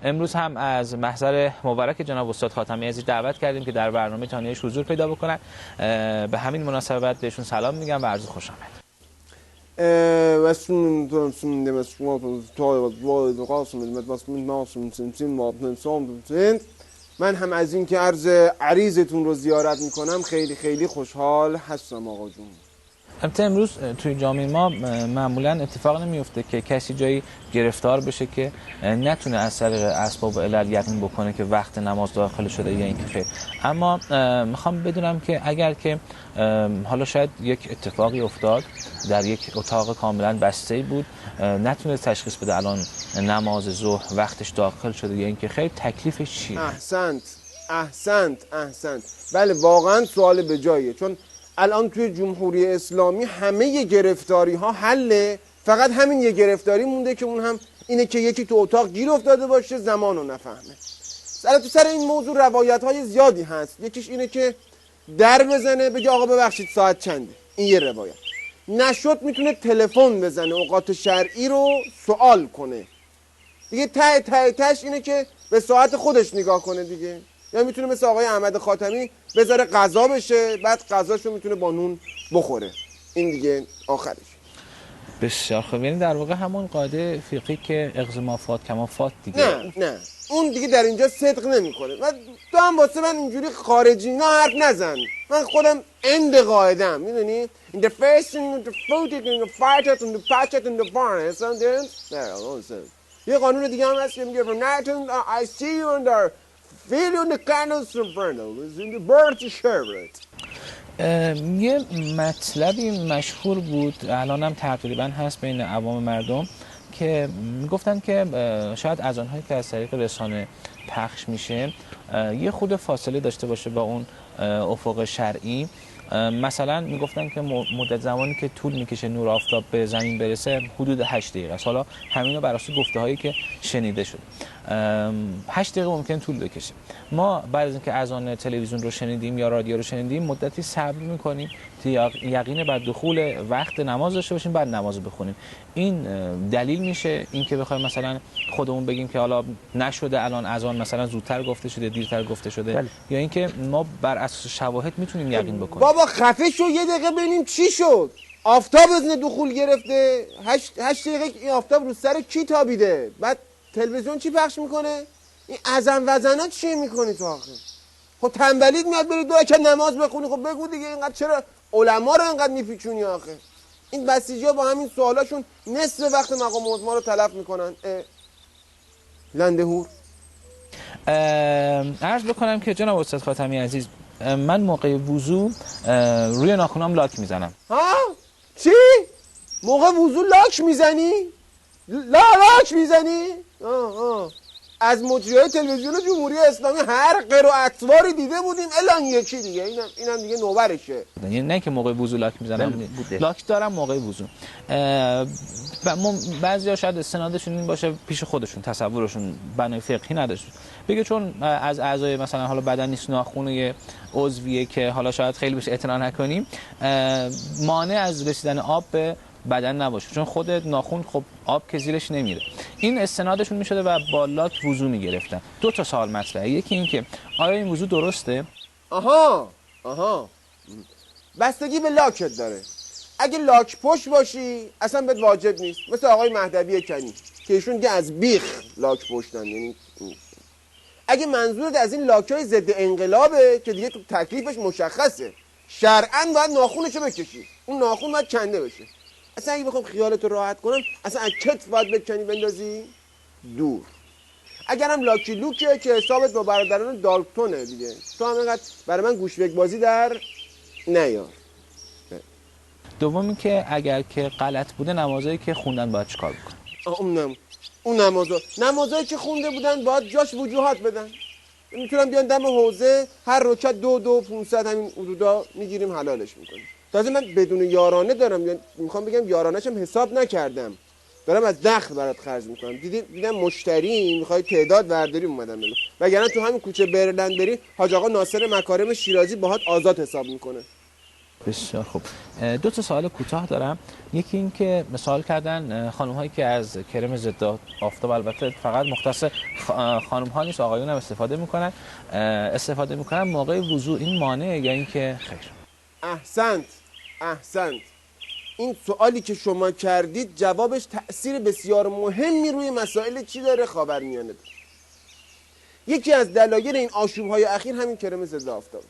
امروز هم از محضر مبارک جناب استاد خاتمی عزیز دعوت کردیم که در برنامه تانیه‌اش حضور پیدا بکنن. به همین مناسبت بهشون سلام میگم و عرض خوش آمد. من هم از این که عرض عریضتون رو زیارت میکنم خیلی خیلی خوشحال هستم آقا جون. البته امروز توی جامعه ما معمولا اتفاق نمیفته که کسی جایی گرفتار بشه که نتونه از طریق اسباب و علل یقین بکنه که وقت نماز داخل شده یا اینکه خیر. اما میخوام بدونم که اگر که حالا شاید یک اتفاقی افتاد در یک اتاق کاملا بسته بود، نتونه تشخیص بده الان نماز ظهر وقتش داخل شده یا اینکه خیر، تکلیفش چیه؟ احسنت. بله واقعا سوال به جاییه، چون الان توی جمهوری اسلامی همه گرفتاری ها حله، فقط همین یه گرفتاری مونده که اون هم اینه که یکی تو اتاق گیر افتاده باشه زمان رو نفهمه. سر این موضوع روایت های زیادی هست. یکیش اینه که در بزنه بگه آقا ببخشید ساعت چنده، این یه روایت. نشد میتونه تلفن بزنه، اوقات شرعی رو سوال کنه دیگه. تهش اینه که به ساعت خودش نگاه کنه دیگه. یا میتونه مثل آقای احمد خاتمی بذاره غذا بشه، بعد غذاشو میتونه با نون بخوره. این دیگه آخرش. بسیار خوب. یعنی در واقع همون قاعده فقهی که اغض ما فات کما فات دیگه. نه اون دیگه در اینجا صدق نمیکنه. و تو هم واسه من اینجوری خارجی نه حرف نزن. من خودم اند قاعده‌ام، میدونی؟ In the face and the foot and the fight and the patch and the barn. یه قانون دیگه هم هست که میگه for night I see you under feel you in the candles infernal in the birds sherbet. یه مطلبی مشهور بود الانم تقریبا هست بین عوام مردم که میگفتن که شاید اذان‌هایی که از طریق رسانه پخش میشه یه خود فاصله داشته باشه با اون افق شرعی. مثلا میگفتن که مدت زمانی که طول میکشه نور آفتاب به زمین برسه حدود 8 دقیقه است. حالا همینو بر اساس گفته‌هایی که شنیده شد 8 دقیقه ممکن طول بکشه. ما بعد از اینکه اذان تلویزیون رو شنیدیم یا رادیو رو شنیدیم مدتی صبر میکنیم تا یقین بر دخول وقت نماز داشته باشیم بعد نماز بخونیم. این دلیل میشه اینکه بخوایم مثلا خودمون بگیم که حالا نشده الان اذان مثلا زودتر گفته شده دیرتر گفته شده بله. یا اینکه ما بر اساس شواهد میتونیم یقین بکنیم. بابا خفه شو یه دقیقه ببینیم چی شد. آفتاب اذن دخول گرفته 8 دقیقه این آفتاب رو سر کی تابیده؟ بعد تلویزیون چی پخش میکنه؟ این اذان وزنا چی میکنی تو آخه؟ خب تنبلیت میاد بری 2 رکعت نماز بخونی. خب بگو دیگه اینقدر چرا علما رو اینقدر میپیچونی آخه؟ این بسیجی‌ها با همین سوالاشون نصف وقت مقام عظما رو تلف میکنن. لنده هور. عرض بکنم که جناب استاد خاتمی عزیز من موقع وضو روی ناخنام لاک میزنم. ها؟ چی؟ موقع وضو لاک میزنی؟ لاک میزنی؟ از مجریای تلویزیون جمهوری اسلامی هر قر و اطواری دیده بودیم الان یکی دیگه اینم دیگه نوبرشه. یعنی نه که موقع وضو لاک میزنم، لاک دارم موقع وضو. بعضیا شاید استنادشون این باشه پیش خودشون تصورشون بنای فقهی نداشت بگه چون از اعضای مثلا حالا بدن نیست ناخن عضویه که حالا شاید خیلی بهش اعتنا نکنیم مانع از رسیدن آب به بدن نباشه، چون خود ناخن خب آب که زیرش نمیره. این استنادشون میشده و با لاک وضو میگرفتن. 2 تا سوال مطرحه. یکی این که آیا این وضو درسته؟ آها بستگی به لاکت داره. اگه لاک پشت باشی اصلا بهت واجب نیست، مثل آقای مهدوی کنی که ایشون دیگه از بیخ لاک پشتن. یعنی اگه منظورت از این لاک‌های ضد انقلابه که دیگه تو تکلیفش مشخصه، شرعاً باید ناخونشو بکشی، اون ناخون باید کنده بشه. اصلا اگه بخوام خیالتو راحت کنم اصلا از کتف باید بکنی بندازی دور. اگرم لاکی لوکیه که حسابت با برادران دالتونه دیگه، تو هم اینقدر برای من گوشبک بازی در نیار. دومی که اگر که غلط بوده نمازایی که خوندن باید چیکار بکنن؟ اون نمازایی که خونده بودن باید جاش وجوهات بدن. میتونم بیان دم حوزه هر رکعت 2 500 همین حدودا میگیریم حلالش میکنیم. تازه من بدون یارانه دارم، یعنی میخوام بگم یارانه‌شم حساب نکردم، دارم از دخل برات خرج میکنم. دیدم مشتری میخوای تعداد ورداری اومدم بگم، وگرنه تو همین کوچه برلند بری حاج آقا ناصر مکارم شیرازی باهات آزاد حساب میکنه. بسیار خوب. دو تا سوال کوتاه دارم. یکی این که سوال کردن خانم هایی که از کرم ضد آفتاب، البته فقط مختص خانم ها نیست، آقایون هم استفاده میکنن موقع وضو، این مانع یا اینکه خیر؟ احسنت. این سوالی که شما کردید جوابش تأثیر بسیار مهمی روی مسائل چی داره؟ خاورمیانه داره. یکی از دلایل این آشوب‌های اخیر همین کرم ضد آفتاب.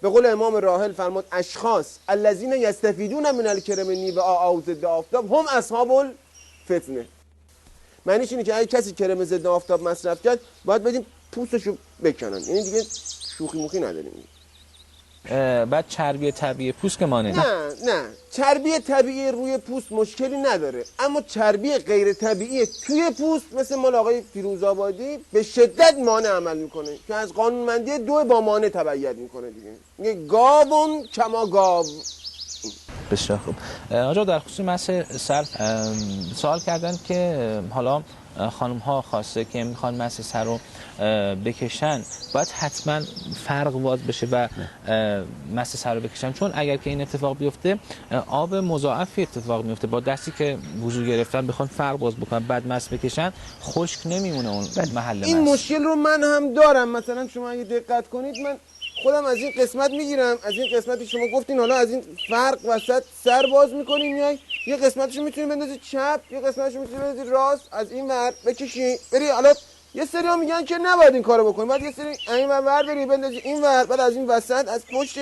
به قول امام راحل فرمود اشخاص الذین یستفیدون من الکرم نیبعا او ضد آفتاب هم اصحاب الفتنه. معنیش اینه که اگه کسی کرم ضد آفتاب مصرف کرد باید بدیم پوستشو بکنن، یعنی دیگه شوخی موخی نداریم. بعد چربی طبیعی پوست که مانع نه چربی طبیعی روی پوست مشکلی نداره، اما چربی غیر طبیعی توی پوست مثل مال آقای فیروزآبادی به شدت مانع عمل میکنه که از قانونمندی 2 با مانع تبعیت میکنه دیگه. میگه گاون کما گاو. بسیار خوب. آقا در خصوص مسح سر سوال کردن که حالا خانم ها خواسته که میخوان مسح سر رو بکشن، باید حتما فرق باز بشه و مسح سر رو بکشن، چون اگر که این اتفاق بیفته آب مضاعفی اتفاق میفته. با دستی که وضو گرفتن بخوان فرق باز بکنن بعد مسح بکشن خشک نمیمونه اون محل مسح. این مشکل رو من هم دارم. مثلا شما اگه دقت کنید من خودم از این قسمت میگیرم، از این قسمتی شما گفتین حالا از این فرق وسط سر باز میکنیم، میای یه قسمتشو میتونی بندازی چپ، یه قسمتشو میتونی بندازی راست، از این ور بکشی بری. حالا یه سری‌ها میگن که نباید این کارو بکنی، بعد یه سری این ور بری بندازی این ور، بعد از این وسط از پشت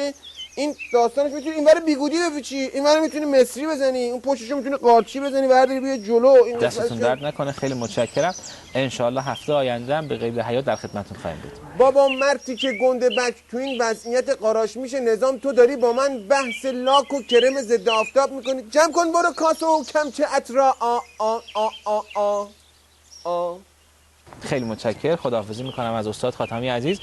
این داستانش میتونی این ور بیگودی بپیچی، این ور میتونی مصری بزنی، اون پشتشو میتونی قارچی بزنی، برداری بیا جلو. این دستتون درد نکنه، خیلی متشکرم. ان شاء الله هفته آینده هم به قید حیات در خدمتتون خواهیم بود. بابا مرتی که گنده بک تو این وضعیت قاراش میشه نظام، تو داری با من بحث لاک و کرم ضد آفتاب میکنی؟ جمع کن برو کاسو و کمچه اطرا خیلی متشکرم. خداحافظی میکنم از استاد خاتمی عزیز.